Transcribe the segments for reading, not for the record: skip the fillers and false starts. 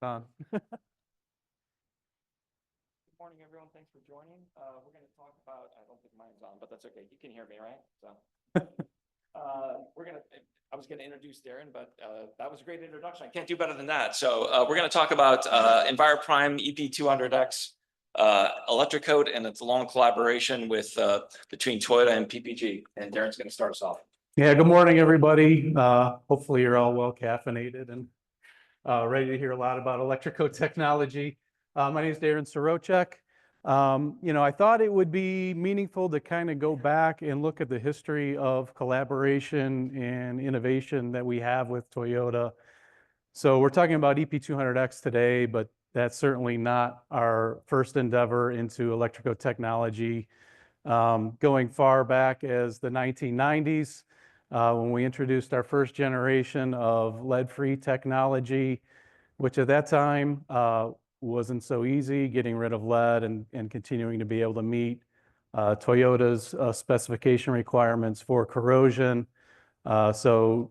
Good morning, everyone. Thanks for joining. We're going to talk about, I don't think mine's on, but that's okay. You can hear me, right? So I was going to introduce Darren, but that was a great introduction. I can't do better than that. So we're going to talk about Enviro-Prime EP200X Electrocoat, and it's a long collaboration with between Toyota and PPG. And Darren's going to start us off. Yeah, good morning, everybody. Hopefully you're all well caffeinated and ready to hear a lot about electrocoat technology. My name is Darren Soroczak. I thought it would be meaningful to kind of go back and look at the history of collaboration and innovation that we have with Toyota. So we're talking about EP200X today, but that's certainly not our first endeavor into electrocoat technology. Going far back as the 1990s, when we introduced our first generation of lead-free technology, which at that time wasn't so easy, getting rid of lead and continuing to be able to meet Toyota's specification requirements for corrosion. So,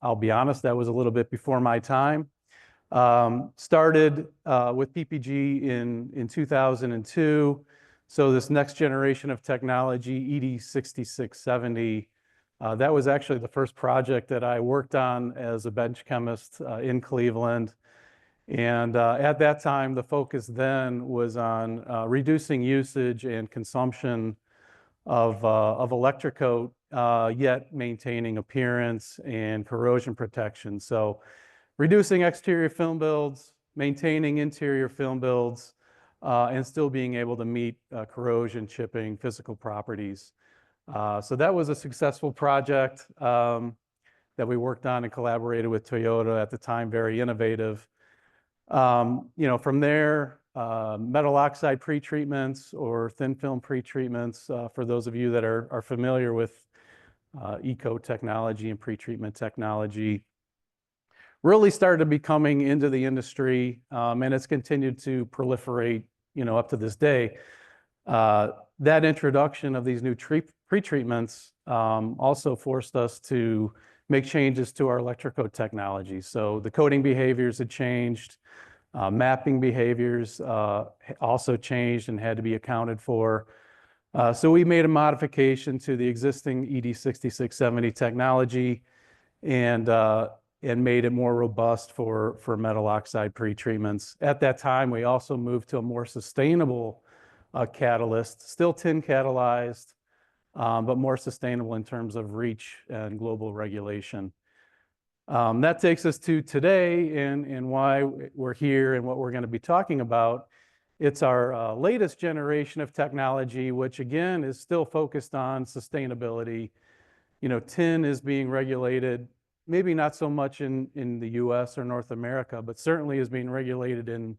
I'll be honest, that was a little bit before my time. Started with PPG in 2002. So this next generation of technology, ED6670, that was actually the first project that I worked on as a bench chemist in Cleveland. And at that time, the focus then was on reducing usage and consumption of electrocoat, yet maintaining appearance and corrosion protection. So reducing exterior film builds, maintaining interior film builds, and still being able to meet corrosion, chipping, physical properties. So that was a successful project that we worked on and collaborated with Toyota at the time, very innovative. From there, metal oxide pretreatments or thin film pretreatments, for those of you that are familiar with Ecoat technology and pretreatment technology, really started becoming into the industry, and it's continued to proliferate, up to this day. That introduction of these new pretreatments also forced us to make changes to our electrocoat technology. So the coating behaviors had changed, mapping behaviors also changed and had to be accounted for. So we made a modification to the existing ED6670 technology and made it more robust for metal oxide pretreatments. At that time, we also moved to a more sustainable catalyst, still tin catalyzed, but more sustainable in terms of reach and global regulation. That takes us to today and why we're here and what we're going to be talking about. It's our latest generation of technology, which again is still focused on sustainability. Tin is being regulated, maybe not so much in the US or North America, but certainly is being regulated in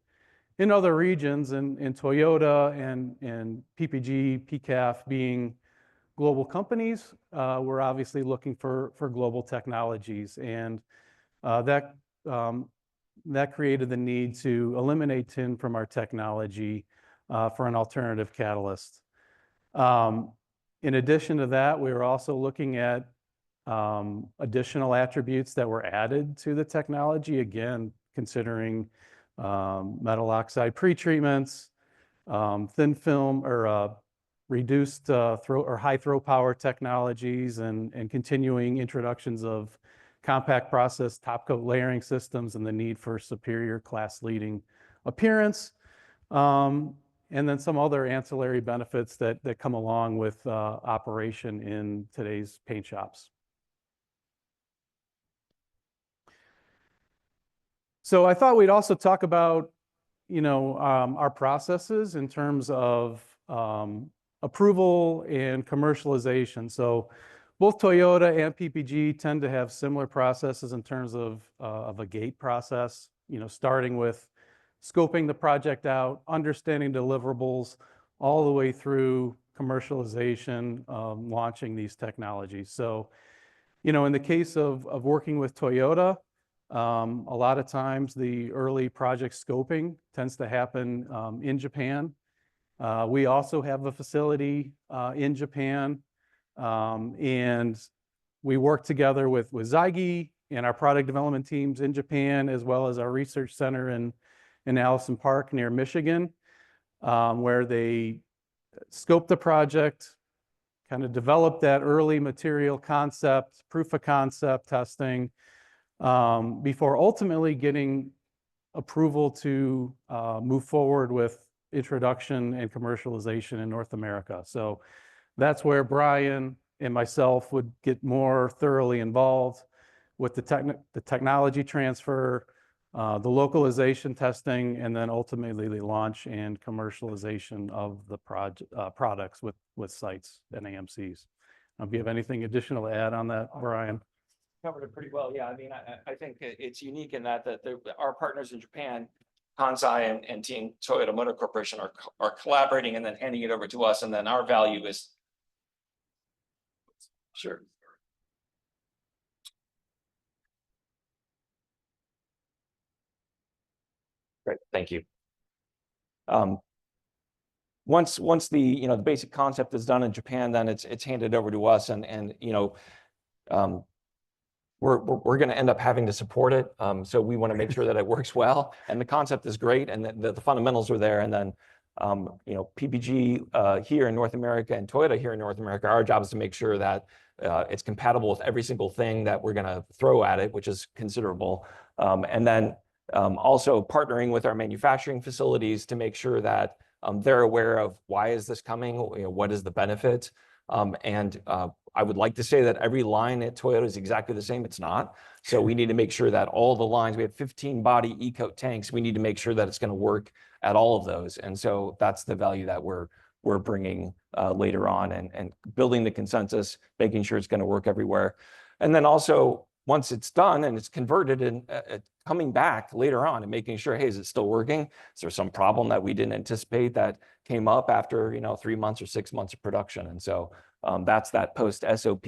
other regions, and Toyota and PPG, PCAF being global companies, we're obviously looking for global technologies, and that created the need to eliminate tin from our technology for an alternative catalyst. In addition to that, we were also looking at additional attributes that were added to the technology, again, considering metal oxide pretreatments, thin film or reduced high throw power technologies, and continuing introductions of compact process top coat layering systems and the need for superior class leading appearance. And then some other ancillary benefits that come along with operation in today's paint shops. So I thought we'd also talk about, our processes in terms of approval and commercialization. So both Toyota and PPG tend to have similar processes in terms of a gate process, starting with scoping the project out, understanding deliverables, all the way through commercialization, launching these technologies. So, in the case of working with Toyota, a lot of times the early project scoping tends to happen in Japan. We also have a facility in Japan, and we work together with Zygi and our product development teams in Japan, as well as our research center in Allison Park near Michigan, where they scoped the project, kind of developed that early material concept, proof of concept testing, before ultimately getting approval to move forward with introduction and commercialization in North America. So that's where Bryan and myself would get more thoroughly involved with the technology transfer, the localization testing, and then ultimately the launch and commercialization of the products with sites and AMCs. Do you have anything additional to add on that, Bryan? Covered it pretty well. Yeah, I mean, I think it's unique in that our partners in Japan, Kansai and Team Toyota Motor Corporation, are collaborating and then handing it over to us, and then our value is sure. Great, thank you. Once the the basic concept is done in Japan, then it's handed over to us, and we're going to end up having to support it. So we want to make sure that it works well, and the concept is great, and the fundamentals are there. And then PPG here in North America and Toyota here in North America, our job is to make sure that it's compatible with every single thing that we're going to throw at it, which is considerable. And then also partnering with our manufacturing facilities to make sure that they're aware of why is this coming, what is the benefit. And I would like to say that every line at Toyota is exactly the same. It's not. So we need to make sure that all the lines, we have 15 body Ecoat tanks. We need to make sure that it's going to work at all of those. And so that's the value that we're bringing later on, and building the consensus, making sure it's going to work everywhere. And then also, once it's done and it's converted, and coming back later on and making sure, hey, is it still working? Is there some problem that we didn't anticipate that came up after 3 months or 6 months of production? And so that's that post SOP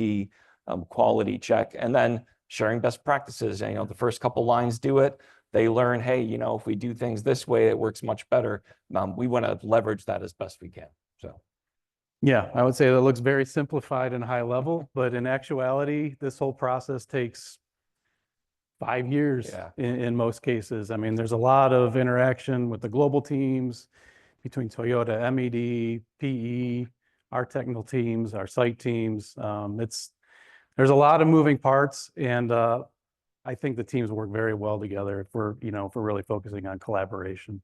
quality check, and then sharing best practices. And the first couple lines do it, they learn, hey, if we do things this way, it works much better. We want to leverage that as best we can. So. Yeah, I would say that looks very simplified and high level, but in actuality, this whole process takes 5 years in most cases. I mean, there's a lot of interaction with the global teams between Toyota, MED, PE, our technical teams, our site teams. There's a lot of moving parts, and I think the teams work very well together if we're really focusing on collaboration.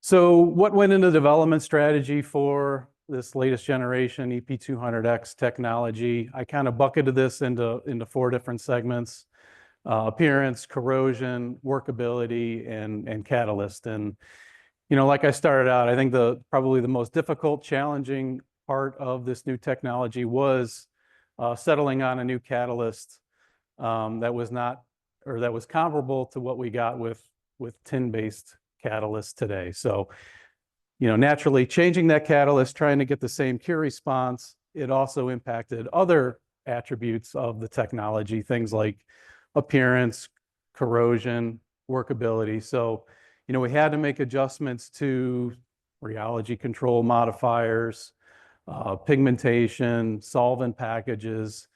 So what went into development strategy for this latest generation EP200X technology? I kind of bucketed this into 4 different segments: appearance, corrosion, workability, and catalyst. And like I started out, I think probably the most difficult, challenging part of this new technology was settling on a new catalyst that was comparable to what we got with tin-based catalysts today. So, naturally changing that catalyst, trying to get the same cure response, it also impacted other attributes of the technology, things like appearance, corrosion, workability. So, we had to make adjustments to rheology control modifiers, pigmentation, solvent packages,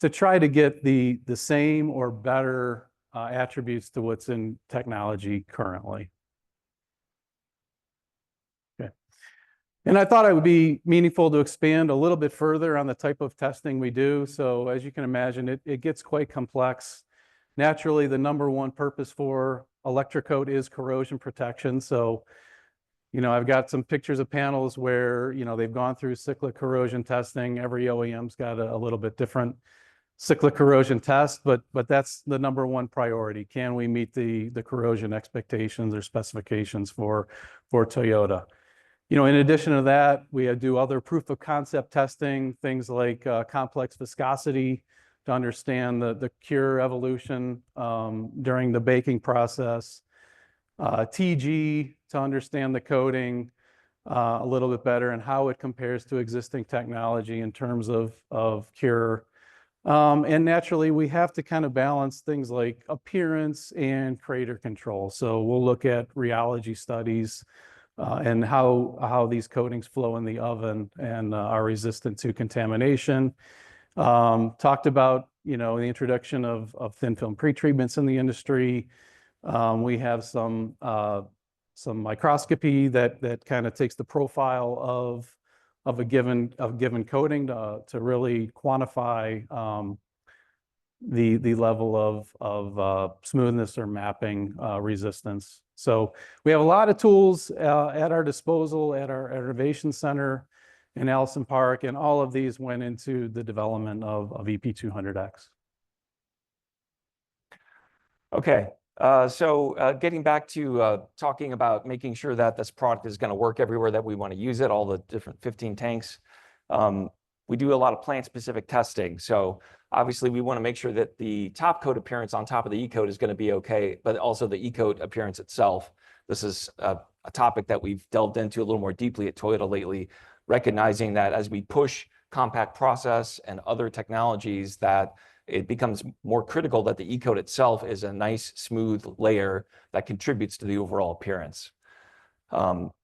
to try to get the same or better attributes to what's in technology currently. And I thought it would be meaningful to expand a little bit further on the type of testing we do. So as you can imagine, it gets quite complex. Naturally, the number one purpose for Electrocoat is corrosion protection. So, I've got some pictures of panels where, they've gone through cyclic corrosion testing. Every OEM's got a little bit different cyclic corrosion test, but that's the number one priority. Can we meet the corrosion expectations or specifications for Toyota? In addition to that, we do other proof of concept testing, things like complex viscosity to understand the cure evolution during the baking process, TG to understand the coating a little bit better and how it compares to existing technology in terms of cure. And naturally, we have to kind of balance things like appearance and crater control. So we'll look at rheology studies and how these coatings flow in the oven and are resistant to contamination. Talked about, the introduction of thin film pretreatments in the industry. We have some microscopy that kind of takes the profile of a given coating to really quantify the level of smoothness or mapping resistance. So we have a lot of tools at our disposal at our innovation center in Allison Park, and all of these went into the development of EP200X. Okay, so getting back to talking about making sure that this product is going to work everywhere that we want to use it, all the different 15 tanks. We do a lot of plant-specific testing. So obviously we want to make sure that the top coat appearance on top of the E-coat is going to be okay, but also the E-coat appearance itself. This is a topic that we've delved into a little more deeply at Toyota lately, recognizing that as we push compact process and other technologies, that it becomes more critical that the E-coat itself is a nice, smooth layer that contributes to the overall appearance.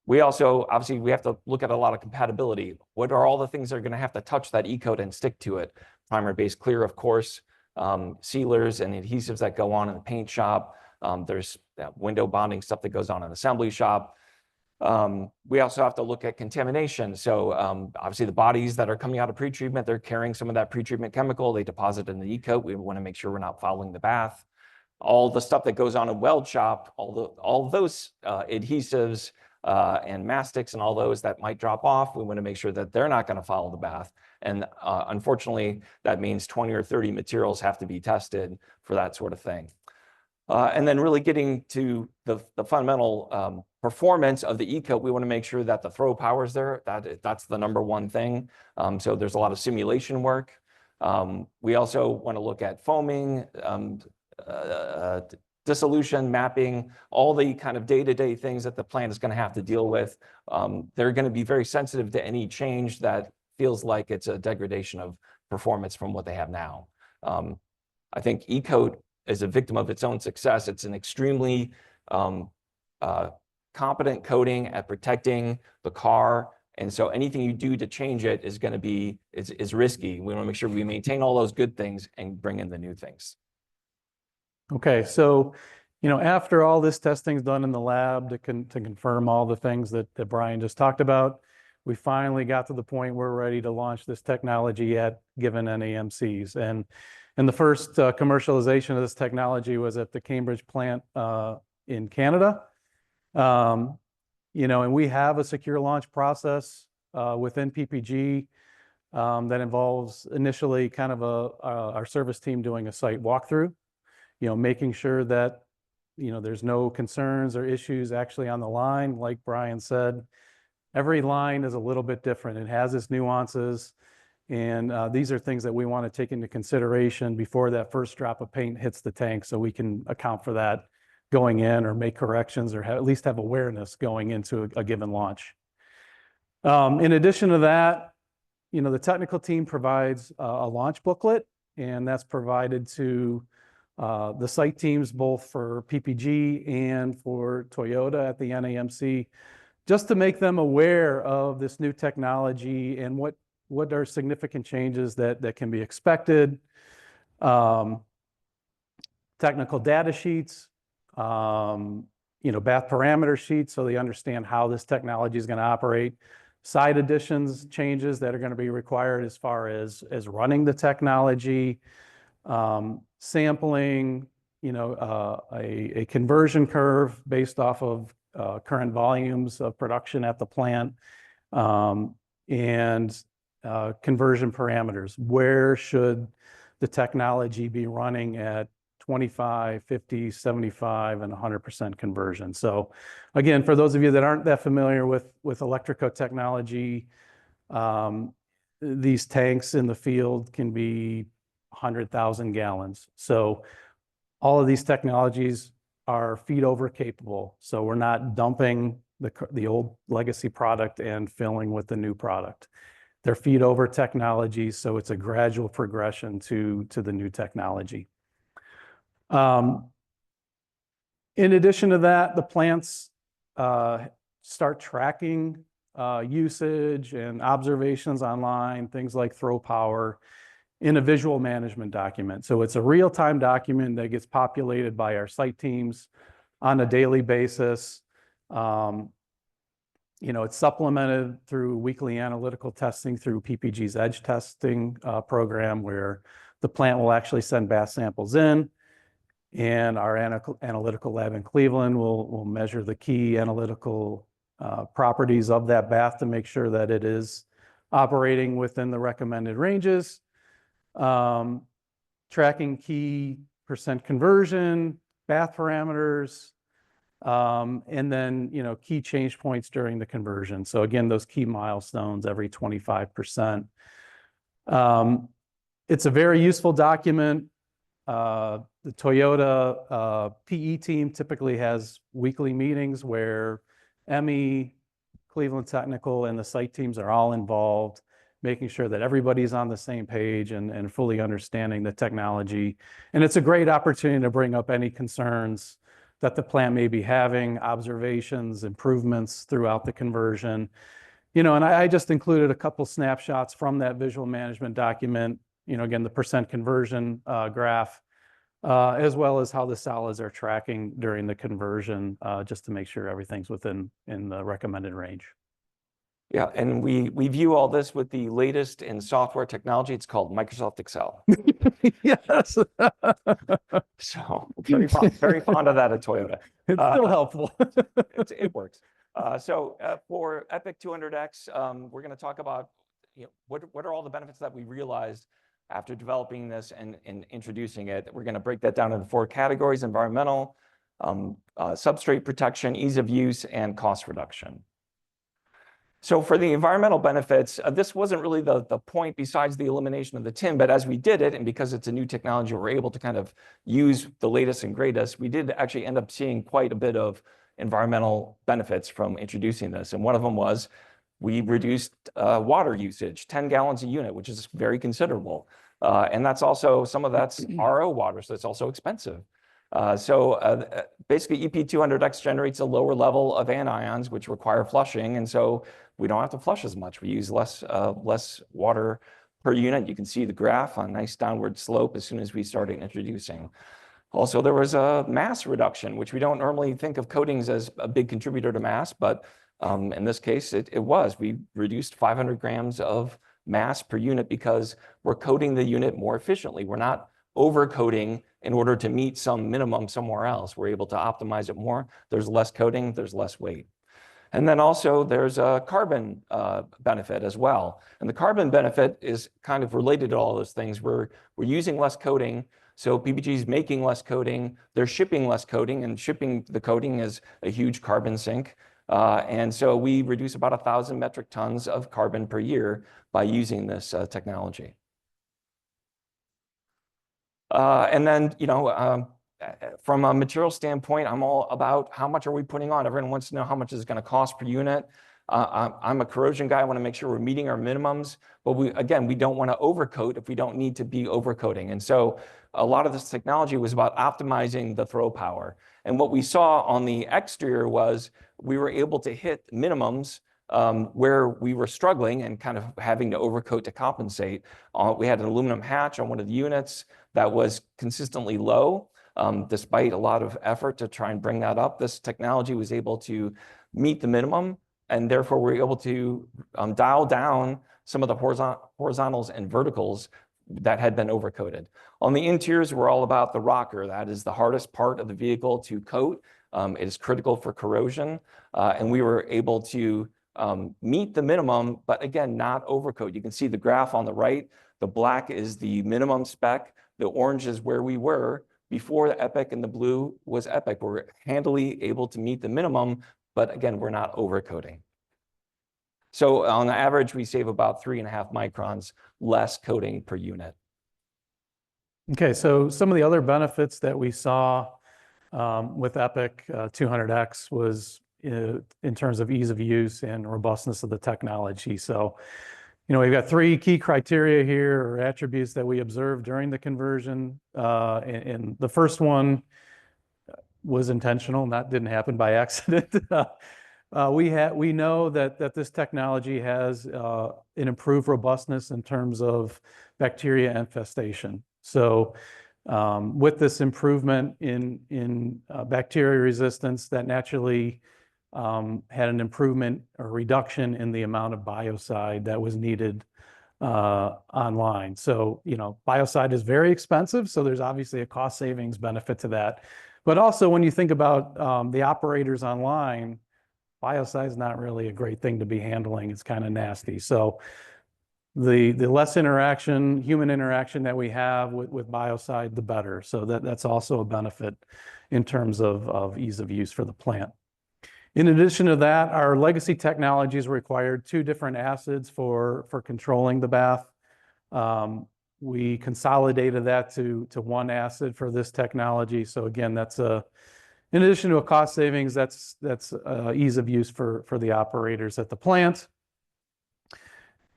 We also, obviously, we have to look at a lot of compatibility. What are all the things that are going to have to touch that E-coat and stick to it? Primer base clear, of course, sealers and adhesives that go on in the paint shop. There's window bonding stuff that goes on in the assembly shop. We also have to look at contamination. So obviously the bodies that are coming out of pretreatment, they're carrying some of that pretreatment chemical. They deposit in the E-coat. We want to make sure we're not fouling the bath. All the stuff that goes on in weld shop, all those adhesives and mastics and all those that might drop off, we want to make sure that they're not going to foul the bath. And unfortunately, that means 20 or 30 materials have to be tested for that sort of thing. And then really getting to the fundamental performance of the E-coat, we want to make sure that the throw power is there. That's the number one thing. So there's a lot of simulation work. We also want to look at foaming, dissolution, mapping, all the kind of day-to-day things that the plant is going to have to deal with. They're going to be very sensitive to any change that feels like it's a degradation of performance from what they have now. I think E-coat is a victim of its own success. It's an extremely competent coating at protecting the car. And so anything you do to change it is going to be, is risky. We want to make sure we maintain all those good things and bring in the new things. Okay, so, after all this testing is done in the lab to confirm all the things that Bryan just talked about, we finally got to the point where we're ready to launch this technology at given NAMCs. And the first commercialization of this technology was at the Cambridge plant in Canada. And we have a secure launch process within PPG that involves initially kind of our service team doing a site walkthrough, making sure that, there's no concerns or issues actually on the line. Like Bryan said, every line is a little bit different. It has its nuances. And these are things that we want to take into consideration before that first drop of paint hits the tank, so we can account for that going in or make corrections or at least have awareness going into a given launch. In addition to that, the technical team provides a launch booklet, and that's provided to the site teams both for PPG and for Toyota at the NAMC, just to make them aware of this new technology and what are significant changes that can be expected. Technical data sheets, bath parameter sheets, so they understand how this technology is going to operate. Side additions, changes that are going to be required as far as running the technology, sampling, a conversion curve based off of current volumes of production at the plant, and conversion parameters. Where should the technology be running at 25, 50, 75, and 100% conversion? So again, for those of you that aren't that familiar with electrocoat technology, these tanks in the field can be 100,000 gallons. So all of these technologies are feed over capable. So we're not dumping the old legacy product and filling with the new product. They're feed over technologies, so it's a gradual progression to the new technology. In addition to that, the plants start tracking usage and observations online, things like throw power. in a visual management document. So it's a real-time document that gets populated by our site teams on a daily basis. It's supplemented through weekly analytical testing through PPG's Edge testing program, where the plant will actually send bath samples in, and our analytical lab in Cleveland will measure the key analytical properties of that bath to make sure that it is operating within the recommended ranges. Tracking key percent conversion, bath parameters, and then, key change points during the conversion. So again, those key milestones every 25%. It's a very useful document. The Toyota PE team typically has weekly meetings where Emmy, Cleveland Technical, and the site teams are all involved, making sure that everybody's on the same page and fully understanding the technology. And it's a great opportunity to bring up any concerns that the plant may be having, observations, improvements throughout the conversion. And I just included a couple snapshots from that visual management document, again, the percent conversion graph, as well as how the solids are tracking during the conversion, just to make sure everything's in the recommended range. Yeah, and we view all this with the latest in software technology. It's called Microsoft Excel. Yes. So very fond of that at Toyota. It's still helpful. It works. For Epic 200X, we're going to talk about what are all the benefits that we realized after developing this and introducing it. We're going to break that down into 4 categories: environmental, substrate protection, ease of use, and cost reduction. So for the environmental benefits, this wasn't really the point besides the elimination of the tin, but as we did it, and because it's a new technology, we're able to kind of use the latest and greatest, we did actually end up seeing quite a bit of environmental benefits from introducing this. And one of them was we reduced water usage, 10 gallons a unit, which is very considerable. And that's also, some of that's RO water, so it's also expensive. Basically, EP200X generates a lower level of anions, which require flushing, and so we don't have to flush as much. We use less water per unit. You can see the graph on nice downward slope as soon as we started introducing. Also, there was a mass reduction, which we don't normally think of coatings as a big contributor to mass, but in this case, it was. We reduced 500 grams of mass per unit because we're coating the unit more efficiently. We're not overcoating in order to meet some minimum somewhere else. We're able to optimize it more. There's less coating, there's less weight. And then also there's a carbon benefit as well. And the carbon benefit is kind of related to all those things. We're using less coating, so PPG is making less coating, they're shipping less coating, and shipping the coating is a huge carbon sink. And so we reduce about 1,000 metric tons of carbon per year by using this technology. And then, from a material standpoint, I'm all about how much are we putting on. Everyone wants to know how much is it going to cost per unit. I'm a corrosion guy. I want to make sure we're meeting our minimums. But we don't want to overcoat if we don't need to be overcoating. And so a lot of this technology was about optimizing the throw power. And what we saw on the exterior was we were able to hit minimums where we were struggling and kind of having to overcoat to compensate. We had an aluminum hatch on one of the units that was consistently low. Despite a lot of effort to try and bring that up, this technology was able to meet the minimum, and therefore we're able to dial down some of the horizontals and verticals that had been overcoated. On the interiors, we're all about the rocker. That is the hardest part of the vehicle to coat. It is critical for corrosion, and we were able to meet the minimum, but again, not overcoat. You can see the graph on the right. The black is the minimum spec. The orange is where we were before the Epic, and the blue was Epic. We're handily able to meet the minimum, but again, we're not overcoating. So on average, we save about 3.5 microns less coating per unit. Okay, so some of the other benefits that we saw with Epic 200X was in terms of ease of use and robustness of the technology. So, we've got 3 key criteria here, or attributes, that we observed during the conversion. And the first one was intentional, and that didn't happen by accident. We know that this technology has an improved robustness in terms of bacteria infestation. So with this improvement in bacteria resistance, that naturally had an improvement or reduction in the amount of biocide that was needed online. So, biocide is very expensive, so there's obviously a cost savings benefit to that. But also when you think about the operators online, biocide is not really a great thing to be handling. It's kind of nasty. So the less interaction, human interaction that we have with biocide, the better. So that's also a benefit in terms of ease of use for the plant. In addition to that, our legacy technologies required 2 different acids for controlling the bath. We consolidated that to 1 acid for this technology. So again, that's in addition to a cost savings, that's ease of use for the operators at the plant.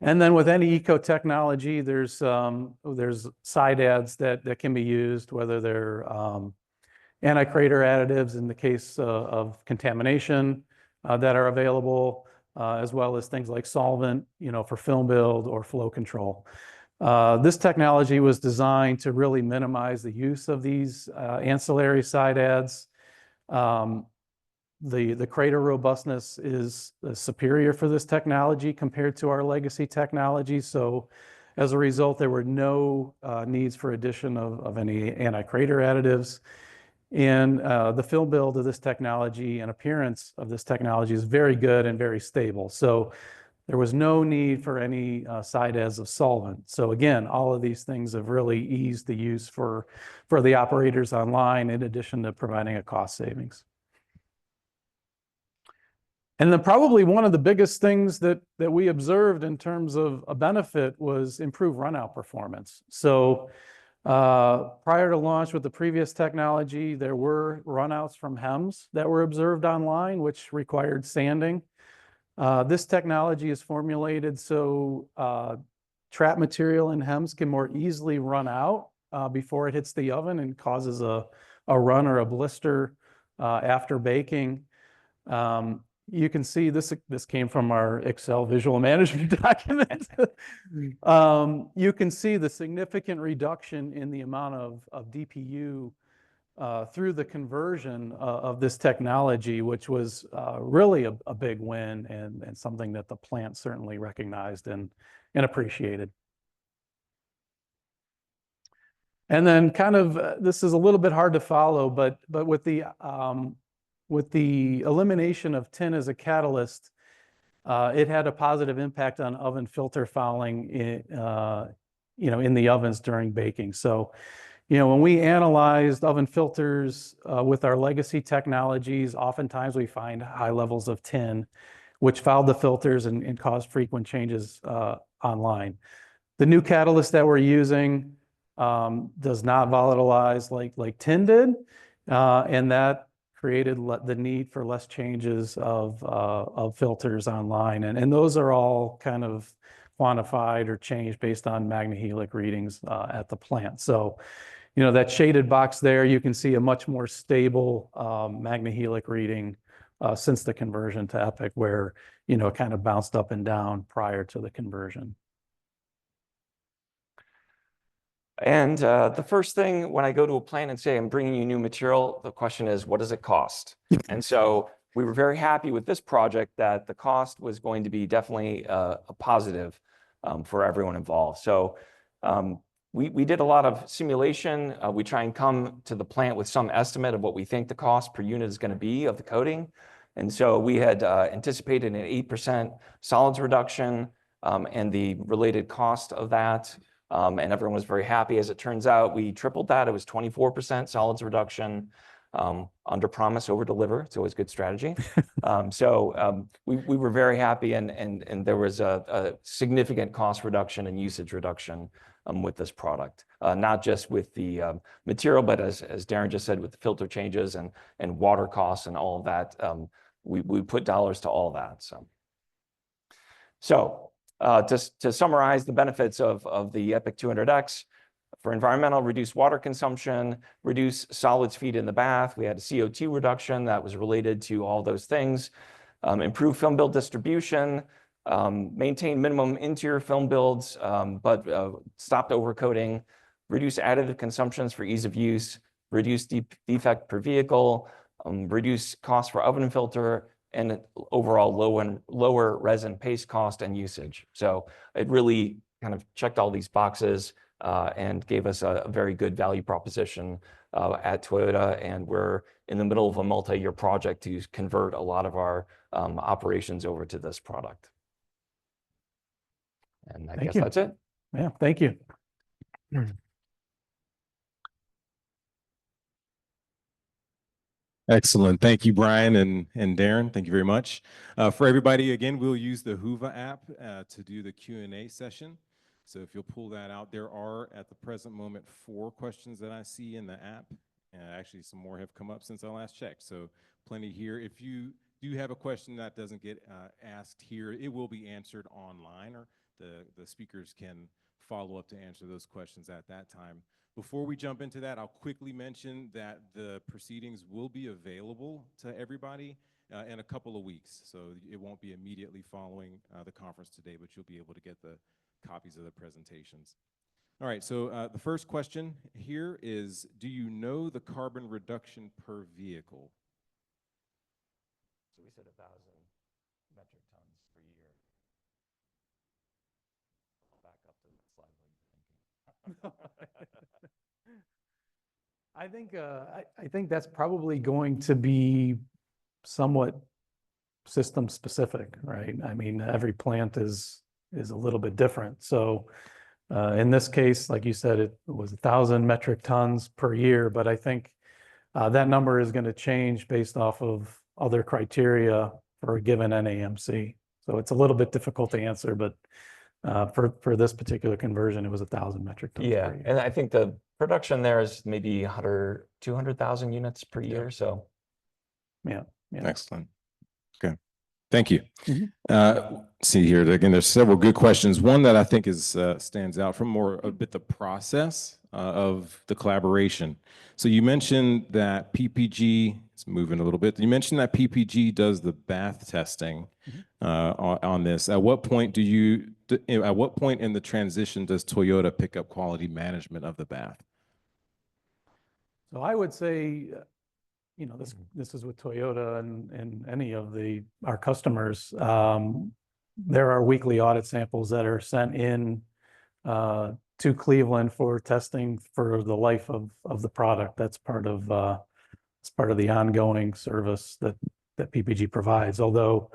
And then with any eco technology, there's side adds that can be used, whether they're anti-crater additives in the case of contamination that are available, as well as things like solvent, for film build or flow control. This technology was designed to really minimize the use of these ancillary side adds. The crater robustness is superior for this technology compared to our legacy technology. So as a result, there were no needs for addition of any anti-crater additives. And the film build of this technology and appearance of this technology is very good and very stable. So there was no need for any side adds of solvent. So again, all of these things have really eased the use for the operators online, in addition to providing a cost savings. And then probably one of the biggest things that we observed in terms of a benefit was improved runout performance. So prior to launch with the previous technology, there were runouts from hems that were observed online, which required sanding. This technology is formulated so trap material in hems can more easily run out before it hits the oven and causes a run or a blister after baking. You can see this came from our Excel visual management document. You can see the significant reduction in the amount of DPU through the conversion of this technology, which was really a big win and something that the plant certainly recognized and appreciated. And then kind of, this is a little bit hard to follow, but with the elimination of tin as a catalyst, it had a positive impact on oven filter fouling in the ovens during baking. So, when we analyzed oven filters with our legacy technologies, oftentimes we find high levels of tin, which fouled the filters and caused frequent changes online. The new catalyst that we're using does not volatilize like tin did, and that created the need for less changes of filters online. And those are all kind of quantified or changed based on magnehelic readings at the plant. So, that shaded box there, you can see a much more stable magnehelic reading since the conversion to EPIC, where, it kind of bounced up and down prior to the conversion. And the first thing when I go to a plant and say, I'm bringing you new material, the question is, what does it cost? And so we were very happy with this project that the cost was going to be definitely a positive for everyone involved. So we did a lot of simulation. We try and come to the plant with some estimate of what we think the cost per unit is going to be of the coating. And so we had anticipated an 8% solids reduction and the related cost of that. And everyone was very happy. As it turns out, we tripled that. It was 24% solids reduction, under promise, over deliver. It's always a good strategy. We were very happy, and there was a significant cost reduction and usage reduction with this product, not just with the material, but as Darren just said, with the filter changes and water costs and all of that. We put dollars to all that. To summarize the benefits of the EPIC 200X, for environmental, reduced water consumption, reduce solids feed in the bath. We had a CO2 reduction that was related to all those things. improve film build distribution, maintain minimum interior film builds, but stopped overcoating, reduce additive consumptions for ease of use, reduce defect per vehicle, reduce cost for oven filter, and overall lower resin paste cost and usage. So it really kind of checked all these boxes and gave us a very good value proposition at Toyota. And we're in the middle of a multi-year project to convert a lot of our operations over to this product. And I guess that's it. Yeah, thank you. Excellent. Thank you, Brian and Darren. Thank you very much. For everybody, again, we'll use the Whova app to do the Q&A session. So if you'll pull that out, there are at the present moment 4 questions that I see in the app. Actually, some more have come up since I last checked. So plenty here. If you do have a question that doesn't get asked here, it will be answered online, or the speakers can follow up to answer those questions at that time. Before we jump into that, I'll quickly mention that the proceedings will be available to everybody in a couple of weeks. So it won't be immediately following the conference today, but you'll be able to get the copies of the presentations. All right, so the first question here is, do you know the carbon reduction per vehicle? So we said 1,000 metric tons per year. Back up to the slide while you're thinking. I think that's probably going to be somewhat system specific, right? I mean, every plant is a little bit different. So in this case, like you said, it was 1,000 metric tons per year, but I think that number is going to change based off of other criteria for a given NAMC. So it's a little bit difficult to answer, but for this particular conversion, it was 1,000 metric tons per year. And I think the production there is maybe 200,000 units per year. So yeah. Excellent. Okay. Thank you. See here again, there's several good questions. One that I think is stands out from a bit the process of the collaboration. So you mentioned that PPG, it's moving a little bit. You mentioned that PPG does the bath testing on this. At what point in the transition does Toyota pick up quality management of the bath? So I would say, you know, this is with Toyota and any of our customers. There are weekly audit samples that are sent in to Cleveland for testing for the life of the product. That's part of the ongoing service that PPG provides. Although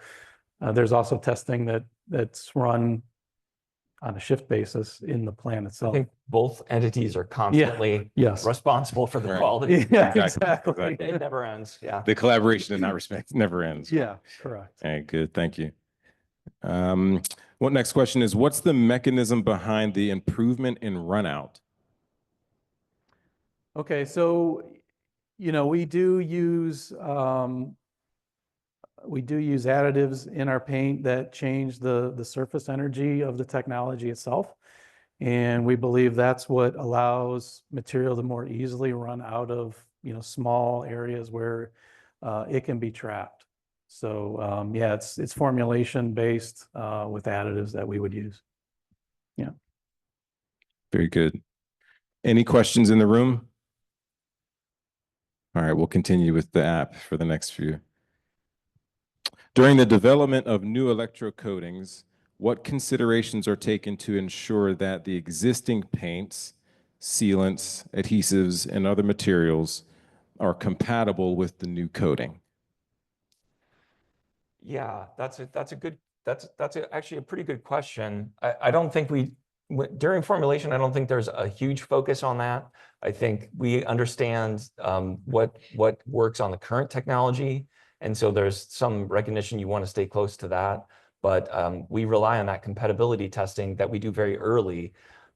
there's also testing that's run on a shift basis in the plant itself. I think both entities are constantly responsible for the quality. Yeah, exactly. It never ends. Yeah. The collaboration in that respect never ends. Yeah, correct. All right, good. Thank you. What next question is, what's the mechanism behind the improvement in runout? Okay, so, you know, we do use additives in our paint that change the surface energy of the technology itself. And we believe that's what allows material to more easily run out of, you know, small areas where it can be trapped. So yeah, it's formulation based with additives that we would use. Yeah. Very good. Any questions in the room? All right, we'll continue with the app for the next few. During the development of new electrocoatings, what considerations are taken to ensure that the existing paints, sealants, adhesives, and other materials are compatible with the new coating? Yeah, that's actually a pretty good question. I don't think during formulation, I don't think there's a huge focus on that. I think we understand what works on the current technology. And so there's some recognition you want to stay close to that. But we rely on that compatibility testing that we do very early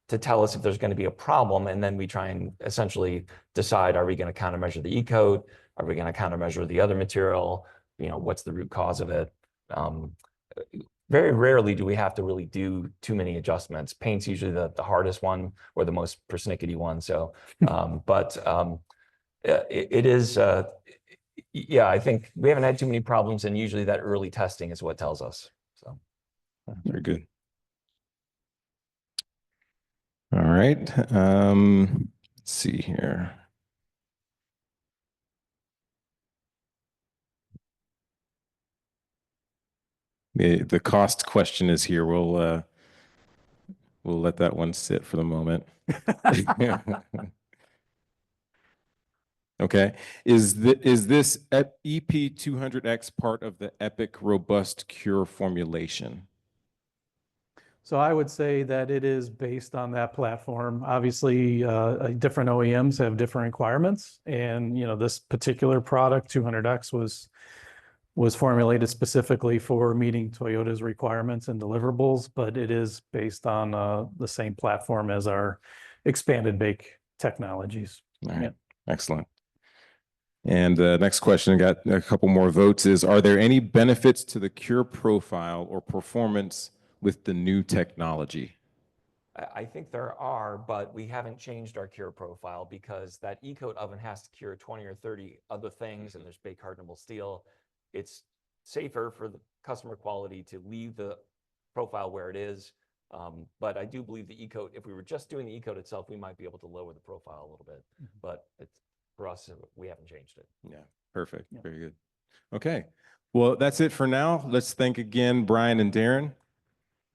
to tell us if there's going to be a problem. And then we try and essentially decide, are we going to countermeasure the E-coat? Are we going to countermeasure the other material? You know, what's the root cause of it? Very rarely do we have to really do too many adjustments. Paint's usually the hardest one or the most persnickety one. So, it is, Yeah, I think we haven't had too many problems, and usually that early testing is what tells us. So. Very good. All right. Let's see here. The cost question is here. We'll let that one sit for the moment. Okay. Is this EP 200X part of the EPIC robust cure formulation? So I would say that it is based on that platform. Obviously, different OEMs have different requirements, and this particular product, 200X, was formulated specifically for meeting Toyota's requirements and deliverables, but it is based on the same platform as our expanded bake technologies. All right. Excellent. And the next question, I got a couple more votes, is, are there any benefits to the cure profile or performance with the new technology? I think there are, but we haven't changed our cure profile because that Ecoat oven has to cure 20 or 30 other things, and there's bake hardenable steel. It's safer for the customer quality to leave the profile where it is. But I do believe the Ecoat, if we were just doing the Ecoat itself, we might be able to lower the profile a little bit. But for us, we haven't changed it. Yeah, perfect. Yeah. Very good. Okay. Well, that's it for now. Let's thank again Bryan and Darren.